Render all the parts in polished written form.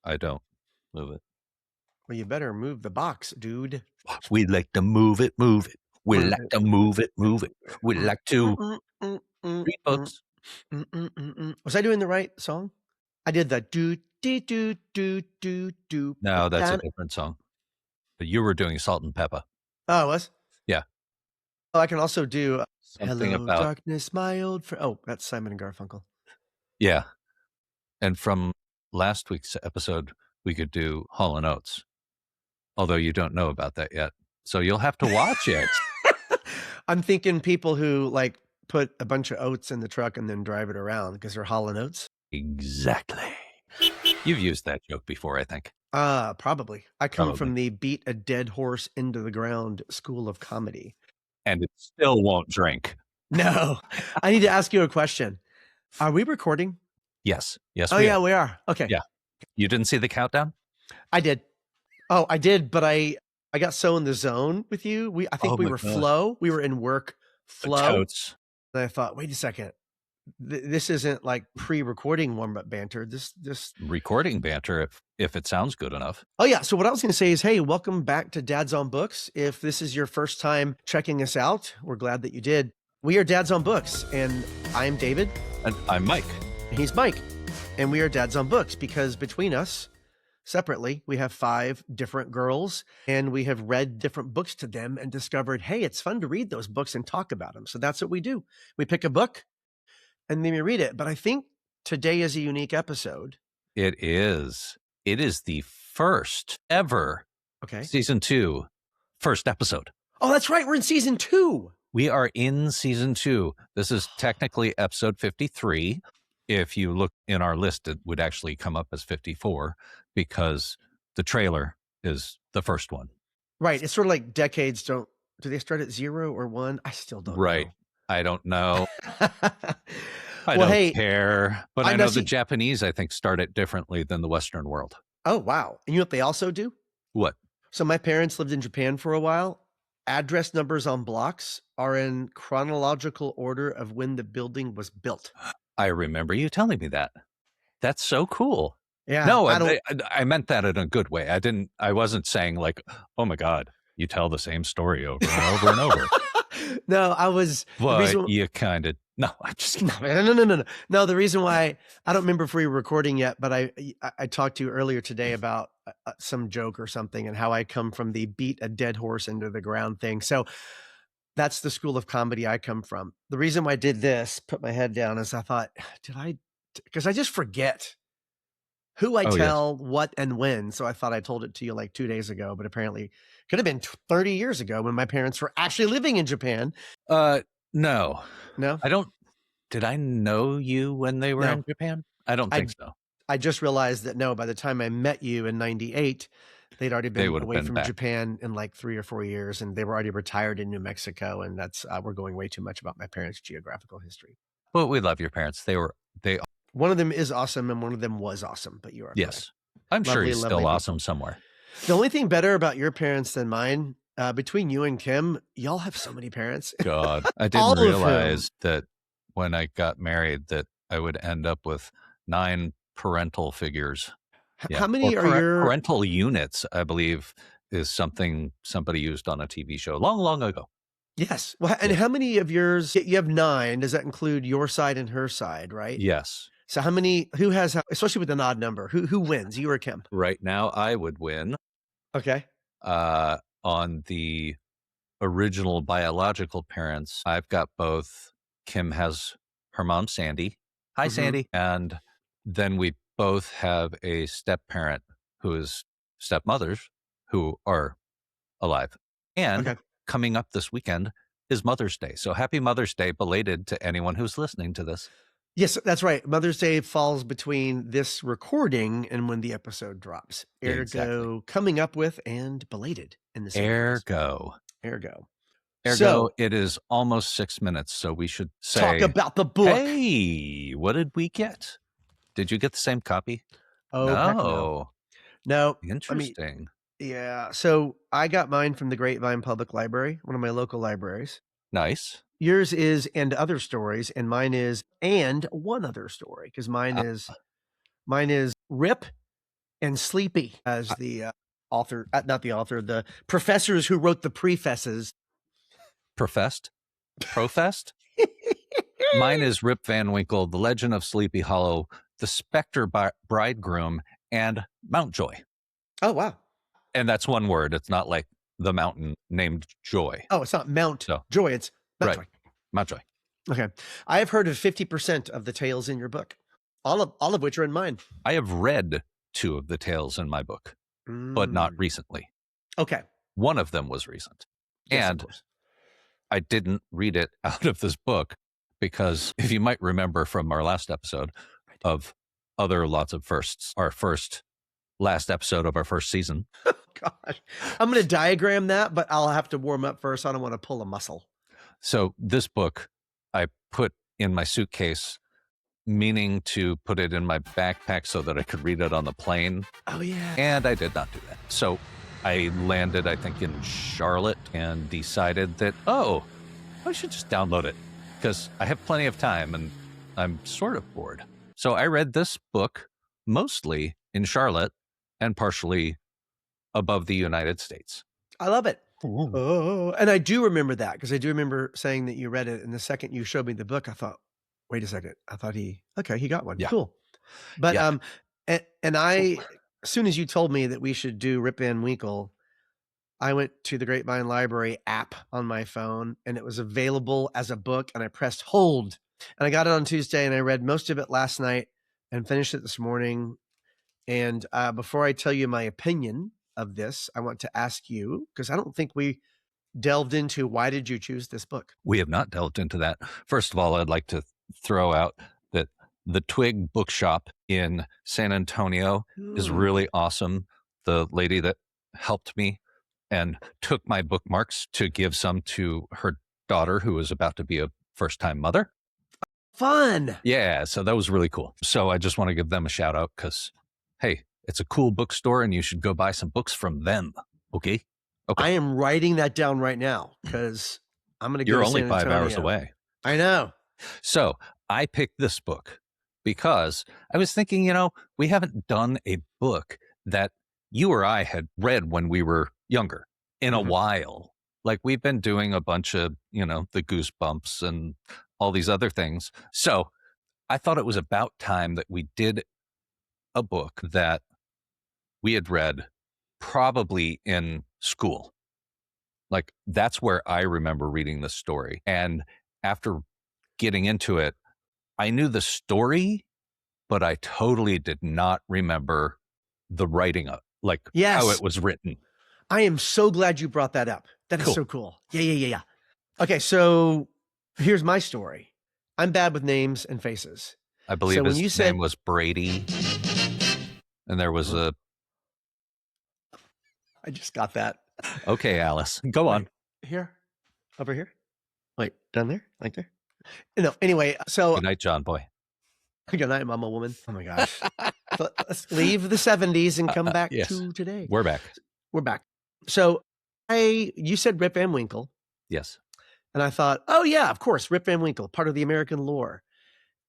I don't move it. Well, you better move the box, dude. We like to move it, move it. We like to move it, move it. We like to read books. Was I doing the right song? I did the do do do do do do. No, that's a different song. But you were doing Salt and Pepper. Oh, it was? Yeah. Oh, I can also do Something Hello, about Darkness, my old friend. Oh, that's Simon and Garfunkel. Yeah. And from last week's episode, we could do Hall & Oates. Although you don't know about that yet. So you'll have to watch it. I'm thinking people who like put a bunch of oats in the truck and then drive it around because they're Hall & Oates. Exactly. You've used that joke before, I think. Probably. I come from the beat a dead horse into the ground school of comedy. And it still won't drink. No. I need to ask you a question. Are we recording? Yes. Yes, we are. We are. Okay. Yeah. You didn't see the countdown? I did. Oh, I did, but I got so in the zone with you. I think we were flow. We were in work flow. Totes. And I thought, wait a second. This isn't like pre-recording warm-up banter. This recording banter if it sounds good enough. Oh yeah. So what I was going to say is, hey, welcome back to Dads on Books. If this is your first time checking us out, we're glad that you did. We are Dads on Books, and I'm David. And I'm Mike. And he's Mike. And we are Dads on Books because between us, separately, we have 5 different girls, and we have read different books to them and discovered, hey, it's fun to read those books and talk about them. So that's what we do. We pick a book and then we read it. But I think today is a unique episode. It is. It is the first ever season 2, first episode. Oh, that's right. We're in season 2. We are in season 2. This is technically episode 53. If you look in our list, it would actually come up as 54 because the trailer is the first one. Right. It's sort of like decades do they start at 0 or 1? I still don't know. I don't know. I don't care. But I know the Japanese, I think, start it differently than the Western world. Oh, wow. And you know what they also do? What? So my parents lived in Japan for a while. Address numbers on blocks are in chronological order of when the building was built. I remember you telling me that. That's so cool. Yeah. No, I meant that in a good way. I wasn't saying like, oh my God, you tell the same story over and over and over. No, I was. But you kind of. No, I'm just no. No, the reason why I don't remember if we were recording yet, but I talked to you earlier today about some joke or something and how I come from the beat a dead horse into the ground thing. So that's the school of comedy I come from. The reason why I did this, put my head down, is I thought, because I just forget who I tell, what, and when. So I thought I told it to you like 2 days ago, but apparently it could have been 30 years ago when my parents were actually living in Japan. No. I don't. Did I know you when they were in Japan? I don't think so. I just realized that by the time I met you in 98, they'd already been away from Japan in like 3 or 4 years, and they were already retired in New Mexico. And that's, we're going way too much about my parents' geographical history. Well, we love your parents. One of them is awesome and one of them was awesome, but you are. Yes. I'm sure he's still awesome somewhere. The only thing better about your parents than mine, between you and Kim, y'all have so many parents. God, I didn't realize that when I got married that I would end up with 9 parental figures. How many are your parental units? I believe is something somebody used on a TV show long ago. Yes. Well, and how many of yours? You have 9. Does that include your side and her side? Right. Yes. So how many? Who has? Especially with an odd number. Who wins? You or Kim? Right now, I would win. Okay. On the original biological parents, I've got both. Kim has her mom, Sandy. Hi, Sandy. And then we both have a step parent who is stepmothers who are alive. And coming up this weekend is Mother's Day. So happy Mother's Day belated to anyone who's listening to this. Yes, that's right. Mother's Day falls between this recording and when the episode drops. Ergo, coming up with and belated in the same Ergo, so, it is almost 6 minutes, so we should say... Talk about the book. Hey, what did we get? Did you get the same copy? Oh, no. Interesting. Yeah, so I got mine from the Grapevine Public Library, one of my local libraries. Nice. Yours is And Other Stories, and mine is And One Other Story, because mine is Rip and Sleepy as the author, not the author, the professors who wrote the prefaces. Professed? Mine is Rip Van Winkle, The Legend of Sleepy Hollow, The Spectre Bridegroom, and Mountjoy. Oh, wow. And that's one word. It's not like the mountain named Joy. Oh, it's not Mount Joy. It's Mountjoy. Right. Mountjoy. Okay. I have heard of 50% of the tales in your book, all of which are in mine. I have read 2 of the tales in my book, but not recently. Okay. One of them was recent. Yes, and I didn't read it out of this book because, if you might remember from our last episode of Other Lots of Firsts, our last episode of our first season. Oh, gosh. I'm going to diagram that, but I'll have to warm up first. I don't want to pull a muscle. So this book I put in my suitcase, meaning to put it in my backpack so that I could read it on the plane. Oh, yeah. And I did not do that. So I landed, I think, in Charlotte and decided that, I should just download it because I have plenty of time and I'm sort of bored. So I read this book mostly in Charlotte and partially above the United States. I love it. Oh, and I do remember that because I do remember saying that you read it. And the second you showed me the book, I thought, wait a second. I thought he got one. Yeah. Cool. But, Yeah. as soon as you told me that we should do Rip Van Winkle, I went to the Grapevine Library app on my phone and it was available as a book and I pressed hold and I got it on Tuesday and I read most of it last night and finished it this morning. And before I tell you my opinion of this, I want to ask you, because I don't think we delved into why did you choose this book? We have not delved into that. First of all, I'd like to throw out that the Twig Bookshop in San Antonio is really awesome. The lady that helped me and took my bookmarks to give some to her daughter who was about to be a first-time mother. Fun. Yeah, so that was really cool. So I just want to give them a shout out because, hey, it's a cool bookstore and you should go buy some books from them. Okay. I am writing that down right now because I'm going to go You're to only San 5 hours Antonio. away. I know. So I picked this book because I was thinking, we haven't done a book that you or I had read when we were younger in a while. Like we've been doing a bunch of, the Goosebumps and all these other things. So I thought it was about time that we did a book that we had read probably in school. Like that's where I remember reading the story. And after getting into it, I knew the story, but I totally did not remember the writing of how it was written. I am so glad you brought that up. That is so cool. Yeah. Okay, so here's my story. I'm bad with names and faces. I believe his name was Brady. And there was I just got that. Okay, Alice. Go on. Here? Over here? Wait, down there? Like there? No, anyway, so... Good night, John Boy. Good night, Mama Woman. Oh my gosh. Let's leave the 70s and come back to today. We're back. So you said Rip Van Winkle. Yes. And I thought, oh yeah, of course, Rip Van Winkle, part of the American lore.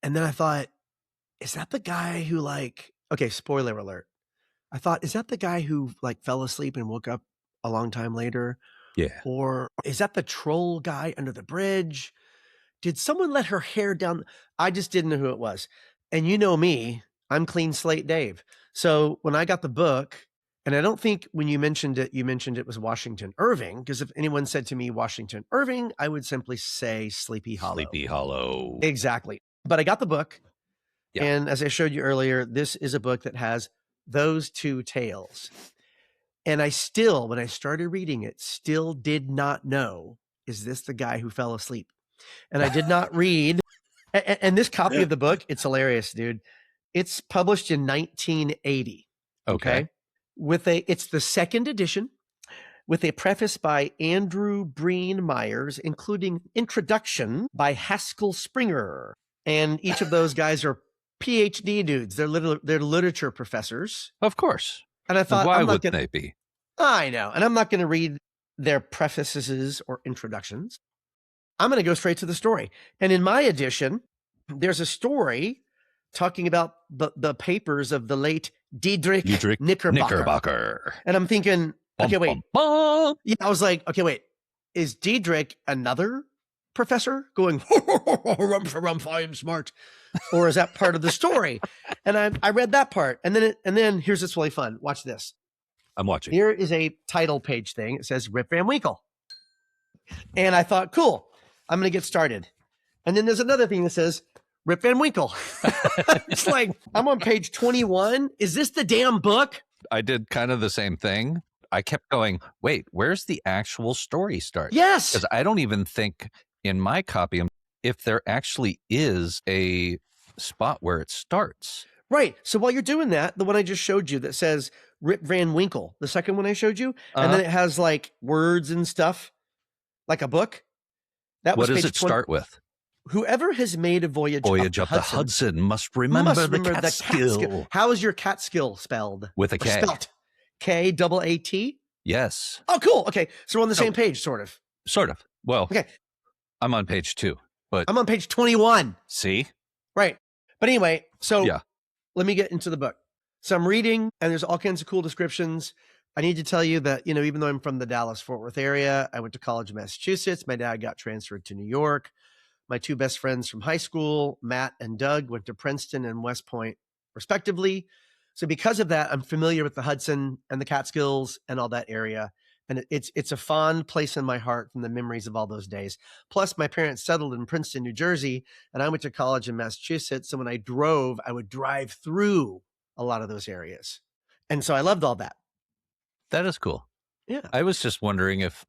And then I thought, is that the guy who okay, spoiler alert. I thought, is that the guy who fell asleep and woke up a long time later? Yeah. Or is that the troll guy under the bridge? Did someone let her hair down? I just didn't know who it was. And you know me, I'm Clean Slate Dave. So when I got the book, and I don't think when you mentioned it was Washington Irving, because if anyone said to me Washington Irving, I would simply say Sleepy Hollow. Sleepy Hollow. Exactly. But I got the book. Yeah. And as I showed you earlier, this is a book that has those 2 tales. And I still, when I started reading it, still did not know, is this the guy who fell asleep? And I did not read. And this copy of the book, it's hilarious, dude. It's published in 1980. Okay. It's the 2nd edition with a preface by Andrew Breen Myers, including introduction by Haskell Springer. And each of those guys are PhD dudes. They're literature professors. Of course. And I thought, why would they be? I know. And I'm not going to read their prefaces or introductions. I'm going to go straight to the story. And in my edition, there's a story talking about the papers of the late Diedrich Diedrich Knickerbocker. And I'm thinking, okay, wait. Yeah, I was like, okay, wait. Is Diedrich another professor going, rumph, I am smart? Or is that part of the story? And I read that part. And then here's this really fun. Watch this. I'm watching. Here is a title page thing. It says Rip Van Winkle. And I thought, cool, I'm going to get started. And then there's another thing that says Rip Van Winkle. It's like, I'm on page 21. Is this the damn book? I did kind of the same thing. I kept going, wait, where's the actual story start? Yes. Because I don't even think in my copy if there actually is a spot where it starts. Right. So while you're doing that, the one I just showed you that says Rip Van Winkle, the second one I showed you, and then it has like words and stuff, like a book. That was what does it start with? Whoever has made a voyage up the Hudson must remember the Catskill. How is your Catskill spelled? With a K. Spelled? K-double-A-T? Yes. Oh, cool. Okay. So we're on the same page, sort of. Sort of. Well, okay. I'm on page 2, but I'm on page 21. See? Right. But anyway, so yeah. Let me get into the book. So I'm reading, and there's all kinds of cool descriptions. I need to tell you that, even though I'm from the Dallas-Fort Worth area, I went to college in Massachusetts. My dad got transferred to New York. My two best friends from high school, Matt and Doug, went to Princeton and West Point, respectively. So because of that, I'm familiar with the Hudson and the Catskills and all that area. And it's a fond place in my heart from the memories of all those days. Plus, my parents settled in Princeton, New Jersey, and I went to college in Massachusetts. So when I drove, I would drive through a lot of those areas. And so I loved all that. That is cool. Yeah. I was just wondering if,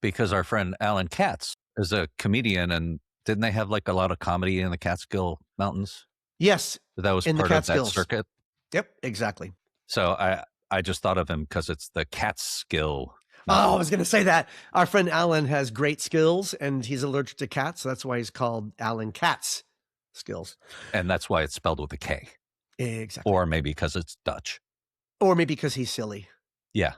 because our friend Alan Katz is a comedian, and didn't they have like a lot of comedy in the Catskill Mountains? Yes. That was part of that circuit? Yep, exactly. So I just thought of him because it's the Catskill. Oh, I was going to say that. Our friend Alan has great skills, and he's allergic to cats. So that's why he's called Alan Katz Skills. And that's why it's spelled with a K. Exactly. Or maybe because it's Dutch. Or maybe because he's silly. Yeah.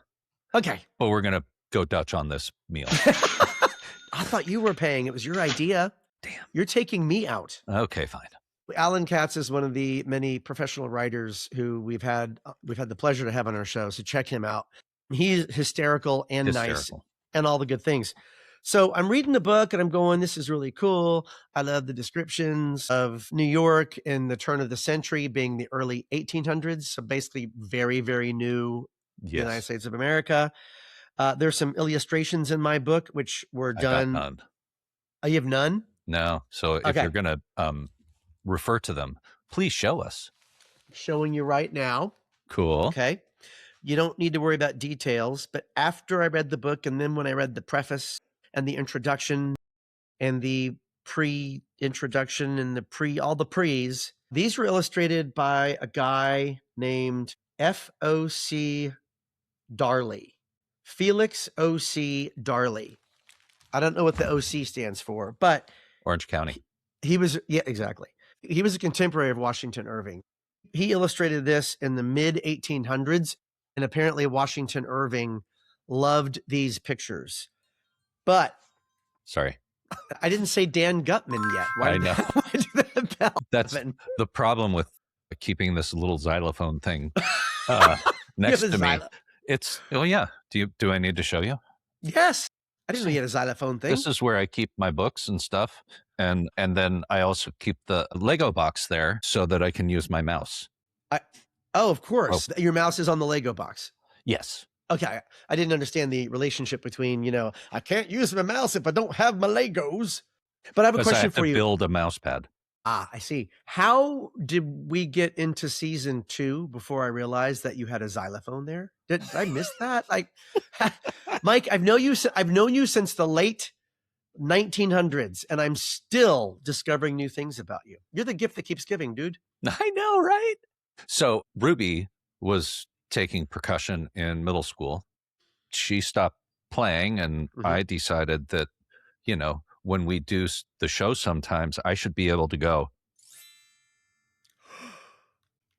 Okay. But we're going to go Dutch on this meal. I thought you were paying. It was your idea. Damn. You're taking me out. Okay, fine. Alan Katz is one of the many professional writers who we've had the pleasure to have on our show. So check him out. He's hysterical and nice and all the good things. So I'm reading the book and I'm going, this is really cool. I love the descriptions of New York in the turn of the century being the early 1800s. So basically very, very new United States of America. There's some illustrations in my book, which were done. I got none. Oh, you have none? No. So if you're going to refer to them, please show us. Showing you right now. Cool. Okay. You don't need to worry about details, but after I read the book and then when I read the preface and the introduction and the pre-introduction and all the pre's, these were illustrated by a guy named F.O.C. Darley. Felix O.C. Darley. I don't know what the O.C. stands for, but Orange County. He was, yeah, exactly. He was a contemporary of Washington Irving. He illustrated this in the mid 1800s, and apparently Washington Irving loved these pictures. But sorry, I didn't say Dan Gutman yet. I know. That's the problem with keeping this little xylophone thing next to me. It's yeah. Do I need to show you? Yes. I didn't know you had a xylophone thing. This is where I keep my books and stuff. And then I also keep the Lego box there so that I can use my mouse. Of course. Your mouse is on the Lego box. Yes. Okay. I didn't understand the relationship between, I can't use my mouse if I don't have my Legos. But I have a question for you. Build a mouse pad. Ah, I see. How did we get into season 2 before I realized that you had a xylophone there? Did I miss that? Like, Mike, I've known you since the late 1900s, and I'm still discovering new things about you. You're the gift that keeps giving, dude. I know, right? So Ruby was taking percussion in middle school. She stopped playing, and I decided that, when we do the show sometimes, I should be able to go,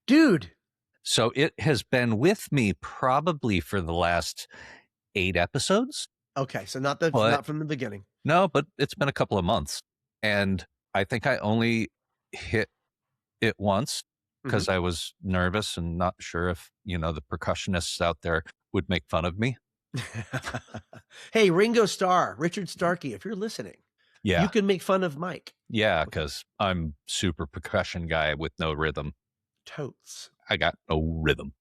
dude. So it has been with me probably for the last 8 episodes. Okay, so not from the beginning. No, but it's been a couple of months. And I think I only hit it once. because I was nervous and not sure if, the percussionists out there would make fun of me. Hey, Ringo Starr, Richard Starkey, if you're listening, Yeah. you can make fun of Mike. Yeah, because I'm super percussion guy with no rhythm. Totes. I got no rhythm.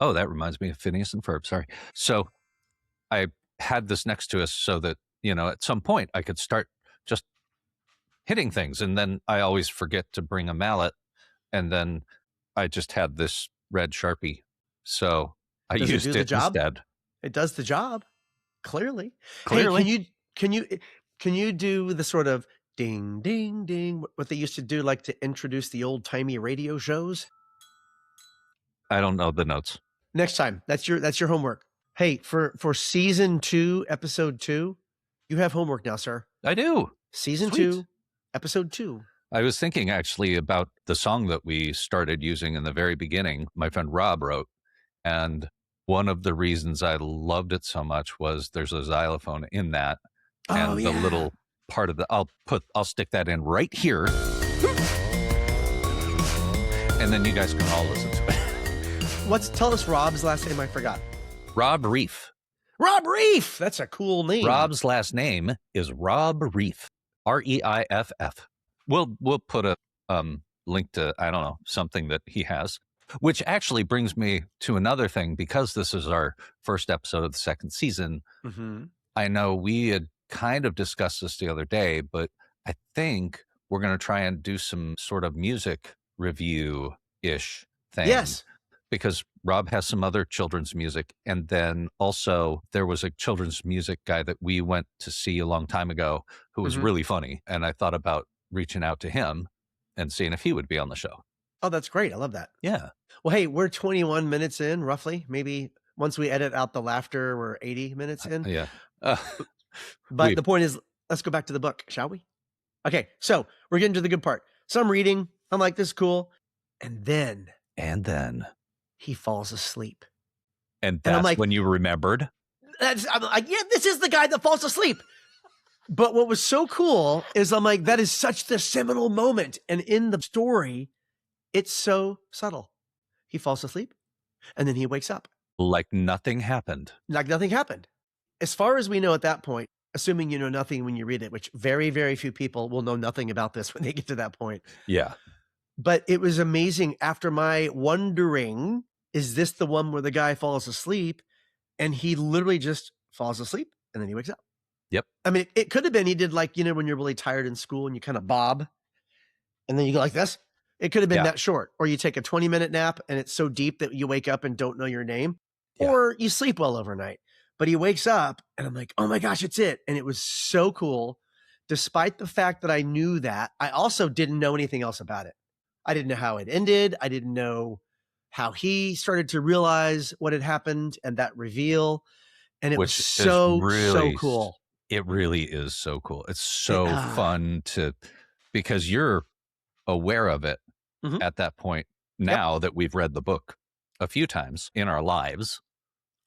Oh, that reminds me of Phineas and Ferb. Sorry. So I had this next to us so that, at some point I could start just hitting things. And then I always forget to bring a mallet. And then I just had this red Sharpie. So I used it instead. It does the job. Clearly. Clearly. Hey, can you do the sort of ding, ding, ding, what they used to do, like to introduce the old timey radio shows? I don't know the notes. Next time. That's your homework. Hey, for season 2, episode 2, you have homework now, sir. I do. Season 2, episode 2. I was thinking actually about the song that we started using in the very beginning, my friend Rob wrote. And one of the reasons I loved it so much was there's a xylophone in that. And the little part of I'll stick that in right here. And then you guys can all listen to it. Tell us Rob's last name, I forgot. Rob Reef. Rob Reef! That's a cool name. Rob's last name is Rob Reef. Reiff. We'll put a link to, I don't know, something that he has. Which actually brings me to another thing, because this is our first episode of the second season. Mm-hmm. I know we had kind of discussed this the other day, but I think we're going to try and do some sort of music review-ish thing. Yes. Because Rob has some other children's music. And then also there was a children's music guy that we went to see a long time ago who was really funny. And I thought about reaching out to him and seeing if he would be on the show. Oh, that's great. I love that. Yeah. Well, hey, we're 21 minutes in, roughly. Maybe once we edit out the laughter, we're 80 minutes in. Yeah. But the point is, let's go back to the book, shall we? Okay, so we're getting to the good part. So I'm reading. I'm like, this is cool. And then he falls asleep. And that's like, when you remembered? I'm like, yeah, this is the guy that falls asleep. But what was so cool is I'm like, that is such the seminal moment. And in the story, it's so subtle. He falls asleep and then he wakes up. Like nothing happened. Like nothing happened. As far as we know at that point, assuming you know nothing when you read it, which very, very few people will know nothing about this when they get to that point. Yeah. But it was amazing after my wondering, is this the one where the guy falls asleep? And he literally just falls asleep and then he wakes up. Yep. I mean, it could have been he did like, when you're really tired in school and you kind of bob and then you go like this. It could have been that short, or you take a 20-minute nap and it's so deep that you wake up and don't know your name, or you sleep well overnight. But he wakes up and I'm like, oh my gosh, it's it. And it was so cool. Despite the fact that I knew that, I also didn't know anything else about it. I didn't know how it ended. I didn't know how he started to realize what had happened and that reveal. And it was so cool. It really is so cool. It's so fun because you're aware of it at that point now that we've read the book a few times in our lives.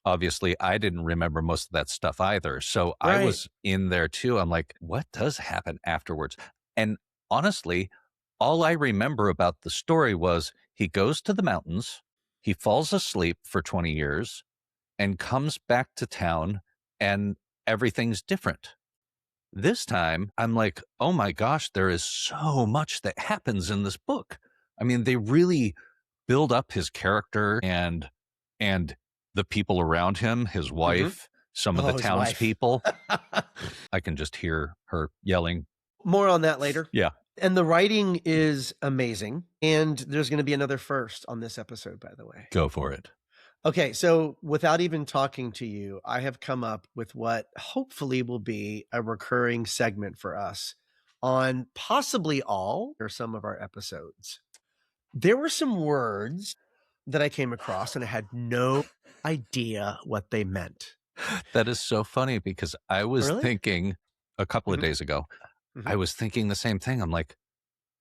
Obviously, I didn't remember most of that stuff either. So I was in there too. I'm like, what does happen afterwards? And honestly, all I remember about the story was he goes to the mountains, he falls asleep for 20 years and comes back to town and everything's different. This time, I'm like, oh my gosh, there is so much that happens in this book. I mean, they really build up his character and the people around him, his wife, some of the townspeople. I can just hear her yelling. More on that later. Yeah. And the writing is amazing. And there's going to be another first on this episode, by the way. Go for it. Okay, so without even talking to you, I have come up with what hopefully will be a recurring segment for us on possibly all or some of our episodes. There were some words that I came across and I had no idea what they meant. That is so funny because I was thinking a couple of days ago, I was thinking the same thing. I'm like,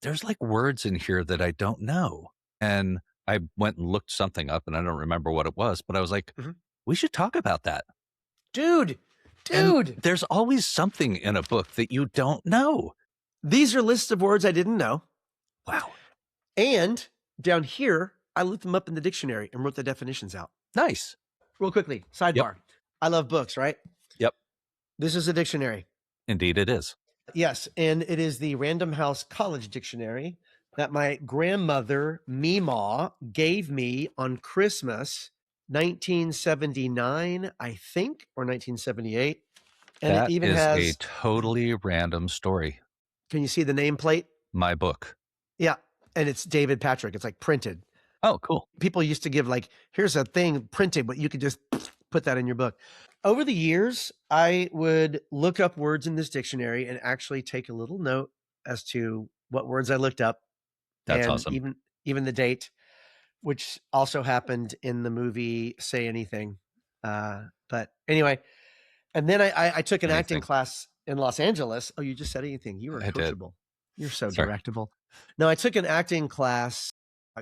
there's like words in here that I don't know. And I went and looked something up and I don't remember what it was, but I was like, we should talk about that. Dude. And there's always something in a book that you don't know. These are lists of words I didn't know. Wow. And Down here, I looked them up in the dictionary and wrote the definitions out. Nice. Real quickly, sidebar. I love books, right? Yep. This is a dictionary. Indeed it is. Yes, and it is the Random House College Dictionary that my grandmother, Meemaw, gave me on Christmas 1979, I think, or 1978. And That it even is has... a totally random story. Can you see the nameplate? My book. Yeah, and it's David Patrick. It's like printed. Oh, cool. People used to give like, here's a thing printed, but you could just put that in your book. Over the years, I would look up words in this dictionary and actually take a little note as to what words I looked up. That's and awesome. even the date, which also happened in the movie Say Anything. But anyway, and then I took an acting class in Los Angeles. Oh, you just said anything. You were coachable. You're so directable. No, I took an acting class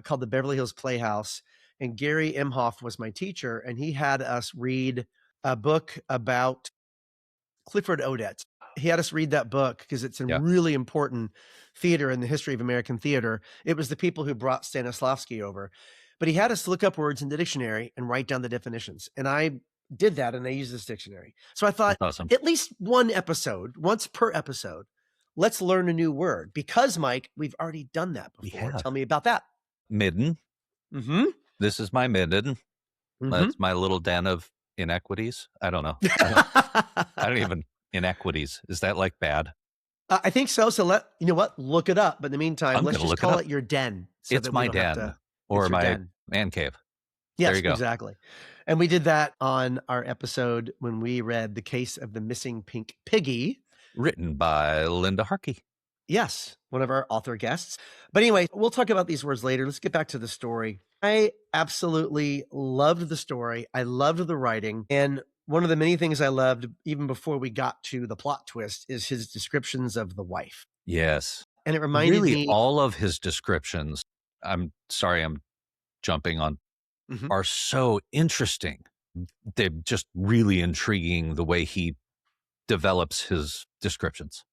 called the Beverly Hills Playhouse, and Gary Imhoff was my teacher, and he had us read a book about Clifford Odets. He had us read that book because it's a really important theater in the history of American theater. It was the people who brought Stanislavski over. But he had us look up words in the dictionary and write down the definitions. And I did that, and I used this dictionary. So I thought, at least once per episode, let's learn a new word. Because, Mike, we've already done that before. Tell me about that. Midden. Mm-hmm. This is my midden. That's my little den of inequities. I don't know. I don't even... Inequities. Is that like bad? I think so. So you know what? Look it up. But in the meantime, let's just call it your den. So it's my den or my man cave. Yes, there you go. Exactly. And we did that on our episode when we read The Case of the Missing Pink Piggy. Written by Linda Harkey. Yes, one of our author guests. But anyway, we'll talk about these words later. Let's get back to the story. I absolutely loved the story. I loved the writing. And one of the many things I loved, even before we got to the plot twist, is his descriptions of the wife. Yes. And it reminded me... all of his descriptions, I'm sorry I'm jumping on, are so interesting. They're just really intriguing the way he develops his descriptions.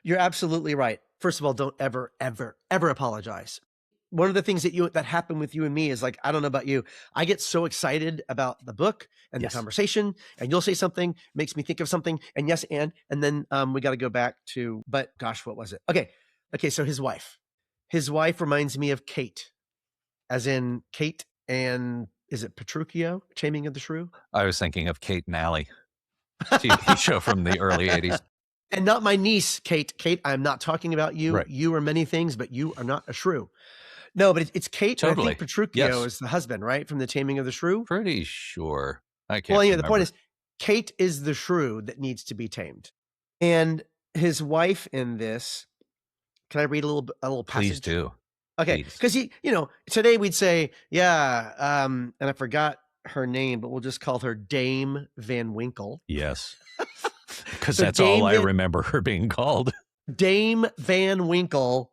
You're absolutely right. First of all, don't ever, ever, ever apologize. One of the things that happened with you and me is like, I don't know about you, I get so excited about the book and the conversation, and you'll say something, makes me think of something, and then we got to go back to, but gosh, what was it? Okay, so his wife reminds me of Kate, as in Kate and, is it Petruchio, Taming of the Shrew? I was thinking of Kate and Allie, TV show from the early 80s. And not my niece, Kate. Kate, I'm not talking about you. Right. You are many things, but you are not a shrew. No, but it's Kate. Totally. I think Petruchio is the husband, right? From the Taming of the Shrew? Pretty sure. I can't remember. The point is, Kate is the shrew that needs to be tamed. And his wife in this, can I read a little passage? Please do. Okay. Because today we'd say, and I forgot her name, but we'll just call her Dame Van Winkle. Yes. Because that's all I remember her being called. Dame Van Winkle.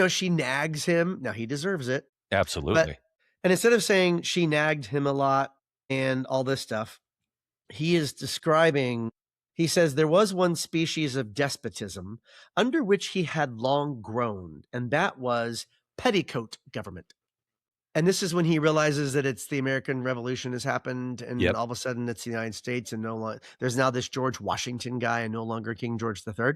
She nags him. Now, he deserves it. Absolutely. And instead of saying she nagged him a lot and all this stuff, he is describing, he says, there was one species of despotism under which he had long groaned, and that was petticoat government. And this is when he realizes that it's the American Revolution has happened, and all of a sudden it's the United States, and there's now this George Washington guy and no longer King George III.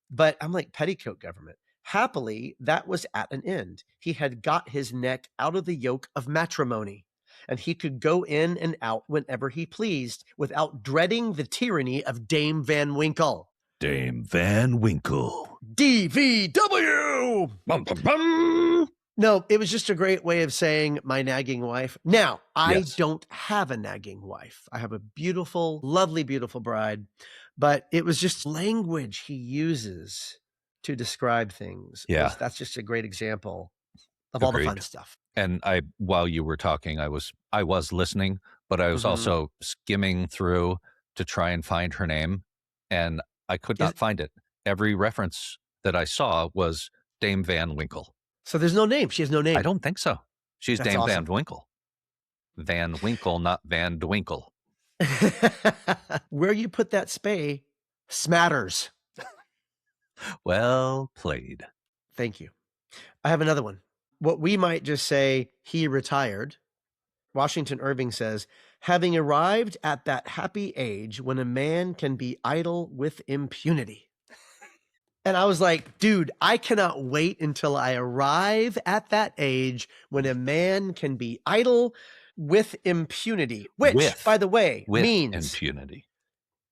But I'm like, petticoat government. Happily, that was at an end. He had got his neck out of the yoke of matrimony, and he could go in and out whenever he pleased without dreading the tyranny of Dame Van Winkle. Dame Van Winkle. DVW! Bum, bum, bum. No, it was just a great way of saying my nagging wife. Now, I don't have a nagging wife. I have a beautiful, lovely, beautiful bride, but it was just language he uses to describe things. Yeah. That's just a great example of all the fun stuff. And while you were talking, I was listening, but I was also skimming through to try and find her name, and I could not find it. Every reference that I saw was Dame Van Winkle. So there's no name. She has no name. I don't think so. She's Dame awesome. Van Winkle. Van Winkle, not Van de Winkle. Where you put that spay smatters. Well played. Thank you. I have another one. what we might just say, he retired. Washington Irving says, having arrived at that happy age when a man can be idle with impunity. And I was like, dude, I cannot wait until I arrive at that age when a man can be idle with impunity, which, by the way, means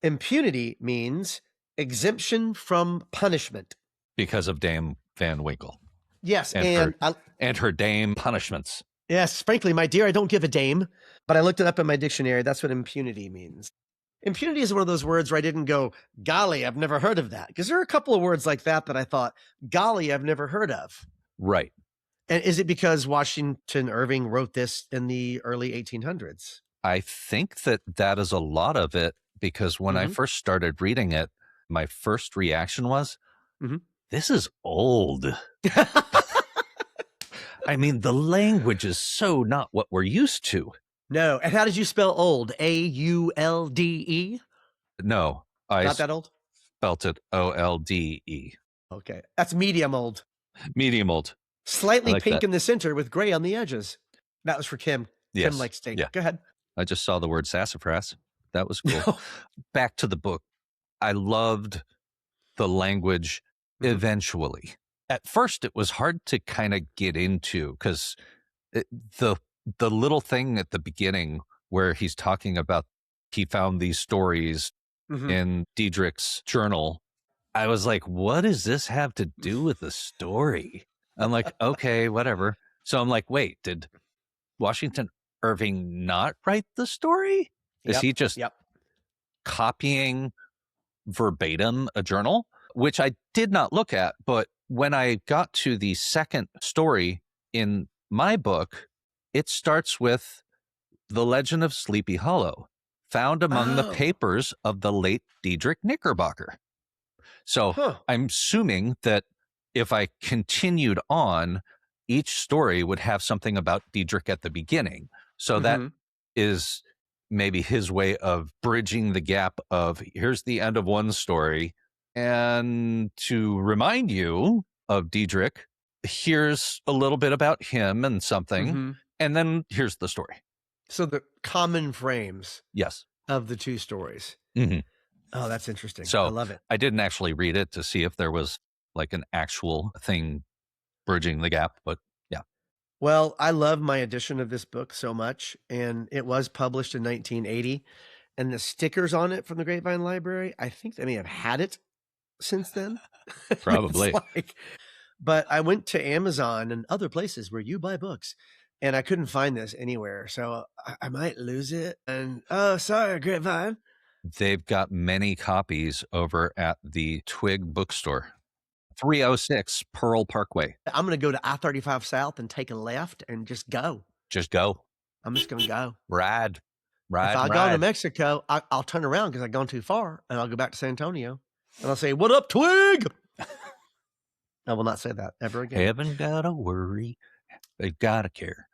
impunity means exemption from punishment. because of Dame Van Winkle. Yes, and her dame punishments. Yes, frankly, my dear, I don't give a dame, but I looked it up in my dictionary. That's what impunity means. Impunity is one of those words where I didn't go, golly, I've never heard of that. Because there are a couple of words like that I thought, golly, I've never heard of. Right. And is it because Washington Irving wrote this in the early 1800s? I think that is a lot of it, because when I first started reading it, my first reaction was, this is old. I mean, the language is so not what we're used to. No. And how did you spell old? A-U-L-D-E? No. Not that old? Spelt it O-L-D-E. Okay. That's medium old. Medium old. Slightly pink in the center with gray on the edges. That was for Kim. Yes. Kim likes steak. Yeah. Go ahead. I just saw the word sassafras. That was cool. Back to the book. I loved the language eventually. At first, it was hard to kind of get into, because the little thing at the beginning where he's talking about he found these stories in Diedrich's journal, I was like, what does this have to do with the story? I'm like, okay, whatever. So I'm like, wait, did Washington Irving not write the story? Is he just copying verbatim a journal? Which I did not look at, but when I got to the second story in my book, it starts with the legend of Sleepy Hollow, found among the papers of the late Diedrich Knickerbocker. So I'm assuming that if I continued on, each story would have something about Diedrich at the beginning. So that is maybe his way of bridging the gap of, here's the end of one story, and to remind you of Diedrich, here's a little bit about him and something, and then here's the story. So the common frames of the two stories. Oh, that's interesting. So I love it. I didn't actually read it to see if there was like an actual thing bridging the gap, but yeah. Well, I love my edition of this book so much, and it was published in 1980, and the stickers on it from the Grapevine Library, I think they may have had it since then. Probably. But I went to Amazon and other places where you buy books, and I couldn't find this anywhere. So I might lose it. And oh, sorry, Grapevine. They've got many copies over at the Twig bookstore, 306 Pearl Parkway. I'm going to go to I-35 South and take a left and just go. Just go. I'm just going to go. Ride. If I go to Mexico, I'll turn around because I've gone too far, and I'll go back to San Antonio. And I'll say, what up, Twig? I will not say that ever again. Haven't got to worry. They've got to care.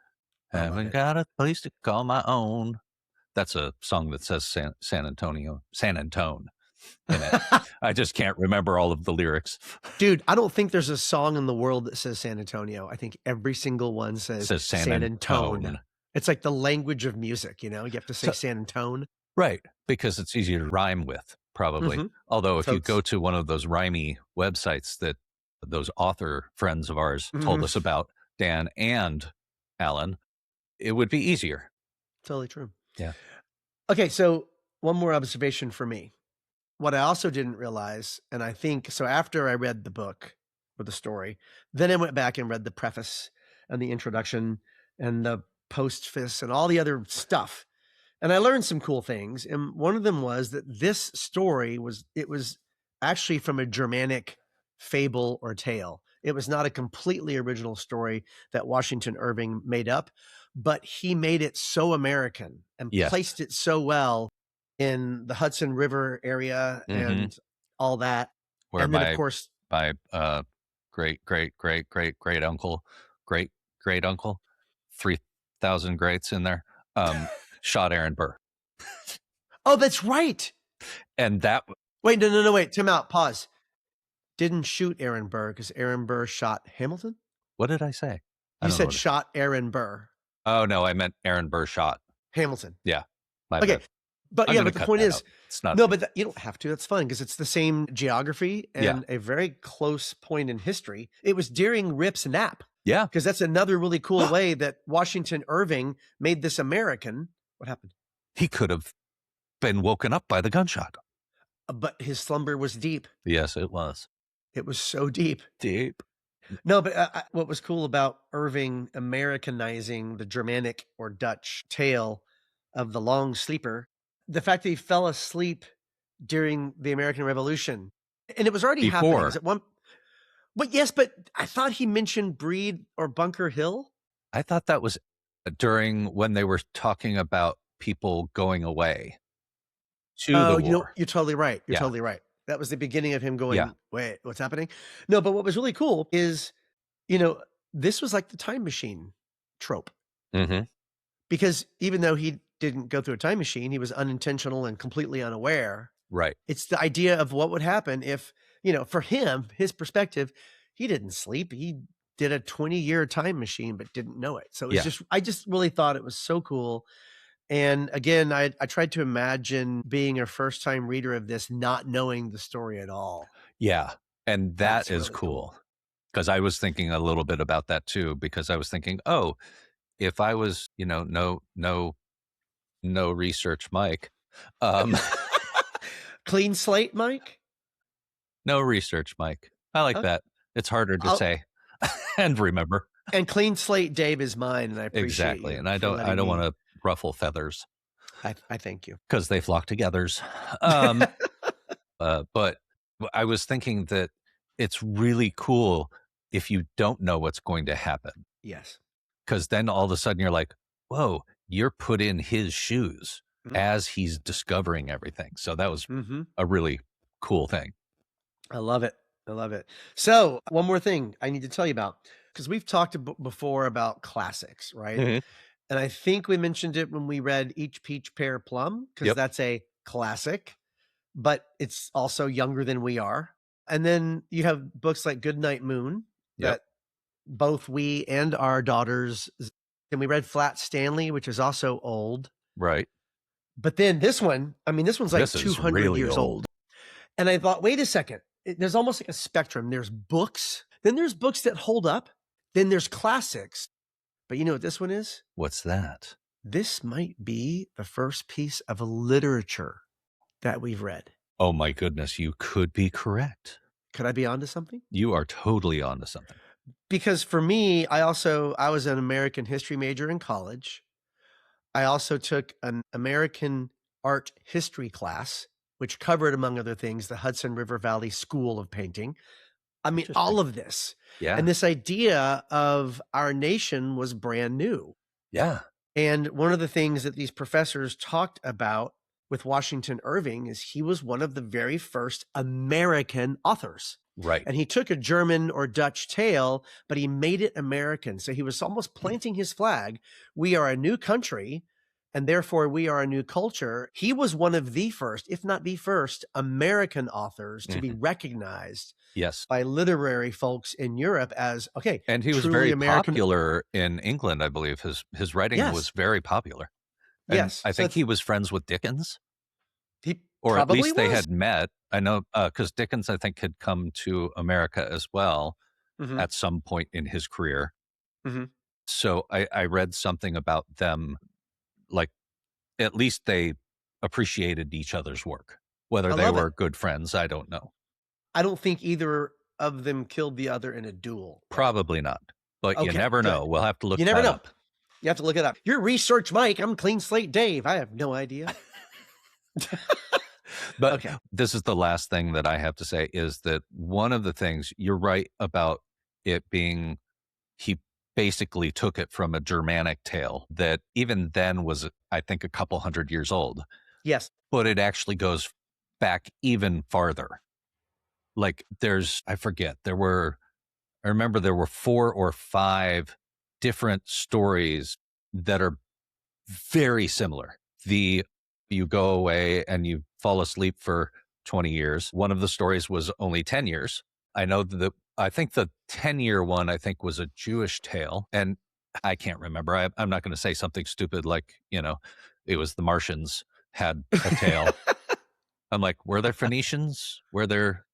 Haven't got a place to call my own. That's a song that says San Antone in it. I just can't remember all of the lyrics. Dude, I don't think there's a song in the world that says San Antonio. I think every single one says San Antone. It's like the language of music, you have to say San Antone. Right, because it's easier to rhyme with, probably. Although if you go to one of those rhymey websites that those author friends of ours told us about, Dan and Alan, it would be easier. Totally true. Yeah. Okay, so one more observation for me. What I also didn't realize, and I think, so after I read the book or the story, then I went back and read the preface and the introduction and the postface and all the other stuff. And I learned some cool things. And one of them was that this story was actually from a Germanic fable or tale. It was not a completely original story that Washington Irving made up, but he made it so American and placed it so well in the Hudson River area and all that. Where and then, of course, my great uncle, 3,000 greats in there, shot Aaron Burr. Oh, that's right. And that. Wait, no, wait. Time out. Pause. Didn't shoot Aaron Burr because Aaron Burr shot Hamilton? What did I say? I You don't know said what it shot Aaron Burr. Oh, no, I meant Aaron Burr shot. Hamilton. Yeah, my Okay. bad. But I'm yeah, gonna but the cut point that is out. It's not no, big. but you don't have to. That's fun because it's the same geography Yeah. and a very close point in history. It was during Rip's nap. Yeah. Because that's another really cool way that Washington Irving made this American. What happened? He could have been woken up by the gunshot. But his slumber was deep. Yes, it was. It was so deep. Deep. No, but what was cool about Irving Americanizing the Germanic or Dutch tale of the long sleeper, the fact that he fell asleep during the American Revolution, and it was already happening. Before. Is it one? But yes, but I thought he mentioned Breed or Bunker Hill. I thought that was during when they were talking about people going away to the war. You know, you're totally right. You're Yeah. totally right. That was the beginning of him going, Yeah. wait, what's happening? No, but what was really cool is, you know, this was like the time machine trope. Mm-hmm. Because even though he didn't go through a time machine, he was unintentional and completely unaware. Right. It's the idea of what would happen if, you know, for him, his perspective, he didn't sleep. He did a 20-year time machine, but didn't know it. So it's I just really thought it was so cool. And again, I tried to imagine being a first-time reader of this, not knowing the story at all. Yeah. And That's that is really cool. Because I was thinking a little bit about that too, because I was thinking, oh, if I was, you know, no research Mike, Clean slate, Mike? no research Mike. I like that. It's harder to say and remember. And Clean Slate Dave is mine, and I appreciate Exactly. you And I for don't letting me- want to ruffle feathers I thank you. because they flock together. But I was thinking that it's really cool if you don't know what's going to happen, Yes. because then all of a sudden you're like, whoa, you're put in his shoes as he's discovering everything. So that was a really cool thing. I love it. I love it. So one more thing I need to tell you about, because we've talked before about classics, right? Mhm. And I think we mentioned it when we read Each Peach Pear Plum, because that's a classic, but it's also younger than we are. And then you have books like Goodnight Moon that both we and our daughters, and we read Flat Stanley, which is also old. Right. But then this one, I mean, this one's like This is 200 really years old. And I thought, wait a second. There's almost like a spectrum. There's books, then there's books that hold up, then there's classics. But you know what this one is? What's that? This might be the first piece of literature that we've read. Oh my goodness, you could be correct. Could I be onto something? You are totally onto something. Because for me, I was an American history major in college. I also took an American art history class, which covered, among other things, the Hudson River Valley School of Painting. I mean, all of this. Yeah. And this idea of our nation was brand new. Yeah. And one of the things that these professors talked about with Washington Irving is he was one of the very first American authors. Right. And he took a German or Dutch tale, but he made it American. So he was almost planting his flag. We are a new country, and therefore we are a new culture. He was one of the first, if not the first, American authors to be recognized by literary folks in Europe as, okay. And he was truly very American. popular in England, I believe. His writing was very popular. And Yes. I think he was friends with Dickens. He Or at probably least they was. had met. I know because Dickens, I think, had come to America as well at some point in his career. So I read something about them, like at least they appreciated each other's work. Whether they were good friends, I don't know. I don't think either of them killed the other in a duel. Probably not. But you Okay, never good. know. We'll have to look You never that know. up. You have to look it up. You're Research Mike. I'm Clean Slate Dave. I have no idea. But this is the last thing that I have to say is that one of the things you're right about it being, he basically took it from a Germanic tale that even then was, I think, a couple hundred years old. Yes. But it actually goes back even farther. Like I remember there were 4 or 5 different stories that are very similar. You go away and you fall asleep for 20 years. One of the stories was only 10 years. I know that I think the 10-year one, I think, was a Jewish tale. And I can't remember. I'm not going to say something stupid like, it was the Martians had a tale. I'm like, were there Phoenicians? Were there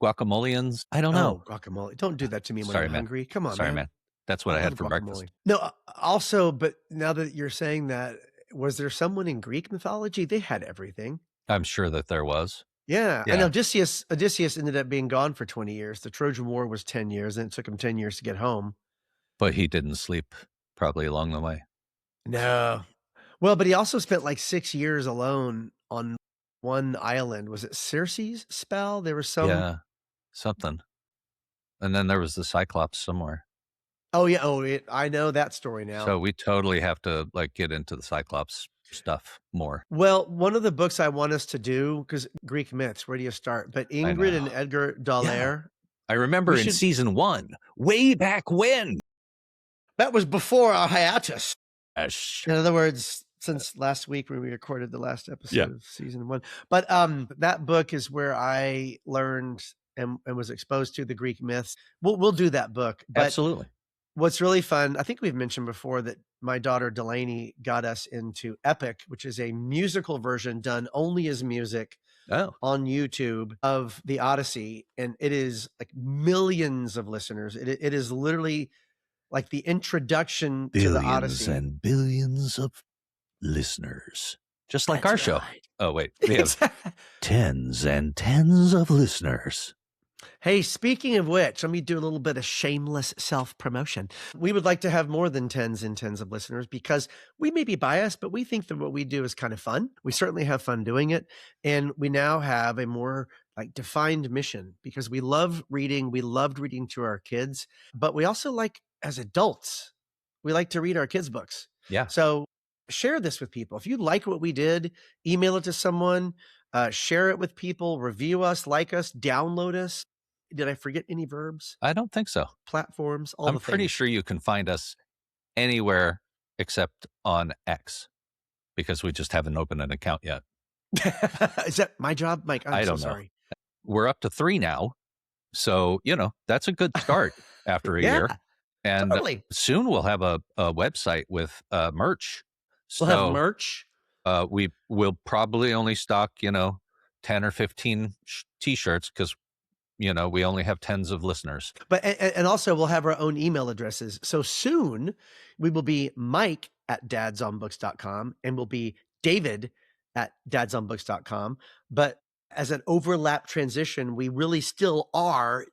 guacamoleans? I don't know. Oh, guacamole. Don't do that to me when Sorry, I'm man. hungry. Come on, Sorry, man. That's what I had love for breakfast. guacamole. No, also, but now that you're saying that, was there someone in Greek mythology? They had everything. I'm sure that there was. Yeah, and Yeah. Odysseus ended up being gone for 20 years. The Trojan War was 10 years, and it took him 10 years to get home. But he didn't sleep probably along the way. No. Well, but he also spent like 6 years alone on one island. Was it Circe's spell? There was some Yeah, something. And then there was the Cyclops somewhere. Oh, yeah. I know that story now. So we totally have to like get into the Cyclops stuff more. Well, one of the books I want us to do, because Greek myths, where do you start? But Ingrid and Edgar Dallaire. I remember in season 1, way back when. That was before our hiatus. Yes. In other words, since last week when we recorded the last episode of season 1. But that book is where I learned and was exposed to the Greek myths. We'll do that book. But absolutely. What's really fun, I think we've mentioned before that my daughter Delaney got us into Epic, which is a musical version done only as music on YouTube of the Odyssey. And it is like millions of listeners. It is literally like the introduction to the Odyssey. Billions and billions of listeners. Just like our show. Oh, wait. We have tens and tens of listeners. Hey, speaking of which, let me do a little bit of shameless self-promotion. We would like to have more than tens and tens of listeners because we may be biased, but we think that what we do is kind of fun. We certainly have fun doing it. And we now have a more like defined mission because we love reading. We loved reading to our kids, but we also like as adults, we like to read our kids' books. Yeah. So share this with people. If you like what we did, email it to someone, share it with people, review us, like us, download us. Did I forget any verbs? I don't think so. Platforms, all I'm the pretty things. sure you can find us anywhere except on X because we just haven't opened an account yet. Is that my job, Mike? I don't know. Sorry. We're up to 3 now. So, that's a good start after a year. And soon we'll have a website with merch. We'll have merch. We will probably only stock, 10 or 15 T-shirts because we only have tens of listeners. But and also we'll have our own email addresses. So soon we will be Mike@dadsonbooks.com and we'll be David@dadsonbooks.com. But as an overlap transition, we really still are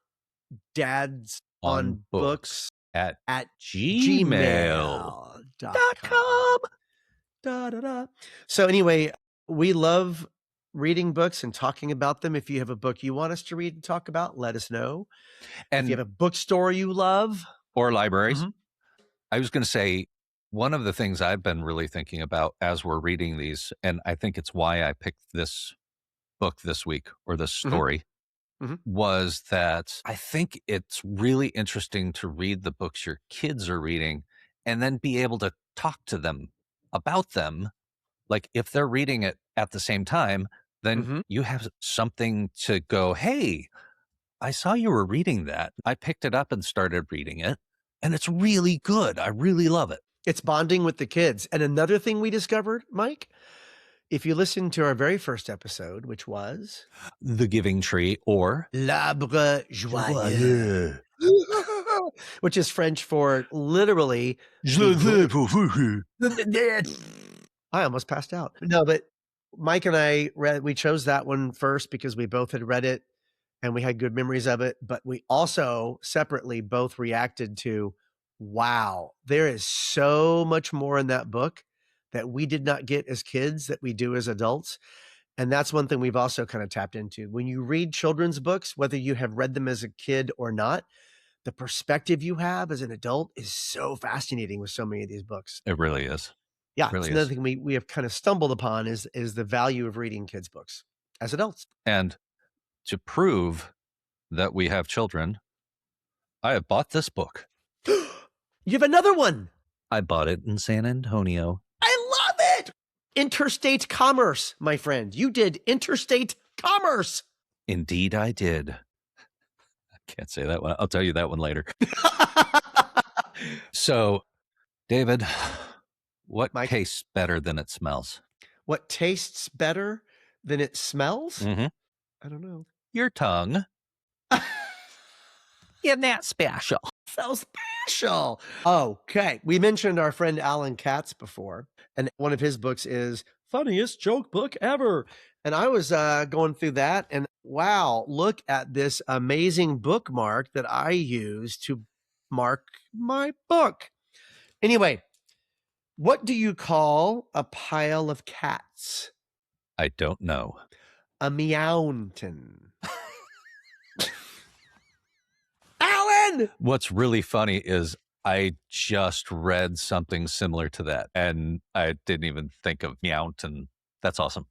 Dads on Books at gmail.com. So anyway, we love reading books and talking about them. If you have a book you want us to read and talk about, let us know. And if you have a bookstore you love. Or libraries. I was going to say, one of the things I've been really thinking about as we're reading these, and I think it's why I picked this book this week or this story, was that I think it's really interesting to read the books your kids are reading and then be able to talk to them about them. Like if they're reading it at the same time, then you have something to go, hey, I saw you were reading that. I picked it up and started reading it, and it's really good. I really love it. It's bonding with the kids. And another thing we discovered, Mike, if you listen to our very first episode, which was The Giving Tree or L'Arbre Joyeux, which is French for literally I almost passed out. No, but Mike and I we chose that one first because we both had read it and we had good memories of it. But we also separately both reacted to, wow, there is so much more in that book that we did not get as kids that we do as adults. And that's one thing we've also kind of tapped into. When you read children's books, whether you have read them as a kid or not, the perspective you have as an adult is so fascinating with so many of these books. It really is. Yeah, really it's another thing we have kind of stumbled upon is the value of reading kids' books as adults. And to prove that we have children, I have bought this book. You have another one. I bought it in San Antonio. I love it. Interstate commerce, my friend. You did interstate commerce. Indeed, I did. Can't say that one. I'll tell you that one later. So, David, what Mike? tastes better than it smells? What tastes better than it smells? Mm-hmm. I don't know. Your tongue. Isn't that special? So special. Okay. We mentioned our friend Alan Katz before, and one of his books is Funniest Joke Book Ever. And I was going through that, and wow, look at this amazing bookmark that I use to mark my book. Anyway, what do you call a pile of cats? I don't know. A meownton. Alan! What's really funny is I just read something similar to that, and I didn't even think of Meowton. That's awesome.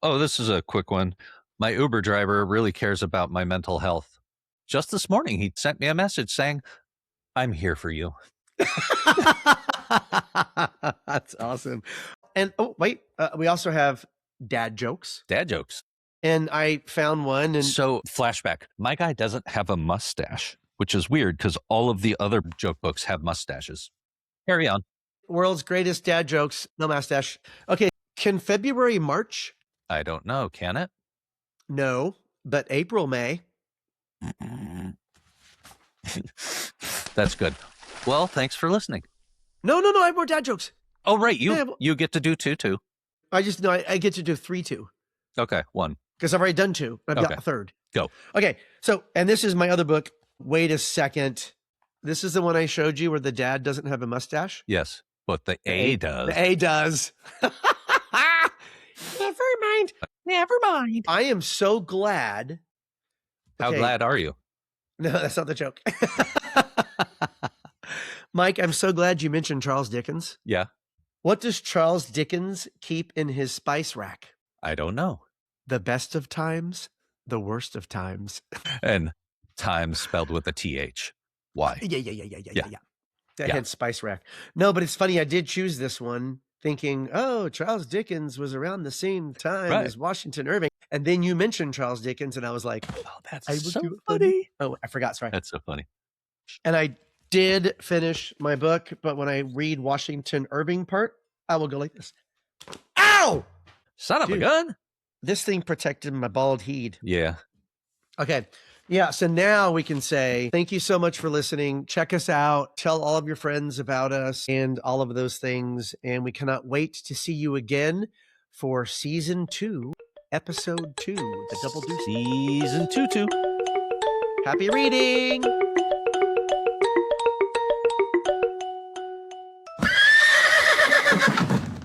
Oh, this is a quick one. My Uber driver really cares about my mental health. Just this morning, he sent me a message saying, I'm here for you. That's awesome. And oh, wait, we also have dad jokes. Dad jokes. And I found one. And so, flashback. My guy doesn't have a mustache, which is weird because all of the other joke books have mustaches. Carry on. World's greatest dad jokes, no mustache. Okay, can February march? I don't know. Can it? No, but April may. That's good. Well, thanks for listening. No, I have more dad jokes. Oh, right. You get to do two, too. I just know I get to do 3, 2. Okay, 1. Because I've already done 2. I've got a third. Go. Okay, so, and this is my other book. Wait a second. This is the one I showed you where the dad doesn't have a mustache? Yes, but the A does. The A does. Never mind. I am so glad. How glad are you? No, that's not the joke. Mike, I'm so glad you mentioned Charles Dickens. Yeah. What does Charles Dickens keep in his spice rack? I don't know. The best of times, the worst of times. And times spelled with a TH. Why? Yeah. Hence spice rack. No, but it's funny. I did choose this one thinking, oh, Charles Dickens was around the same time as Washington Irving. And then you mentioned Charles Dickens, and I was like, oh, that's so funny. Oh, I forgot. Sorry. That's so funny. And I did finish my book, but when I read Washington Irving part, I will go like this. Ow! Son of a gun. This thing protected my bald head. Yeah. Okay. Yeah. So now we can say, thank you so much for listening. Check us out. Tell all of your friends about us and all of those things. And we cannot wait to see you again for season 2, episode 2, the Double Deuce. Season 2. Happy reading.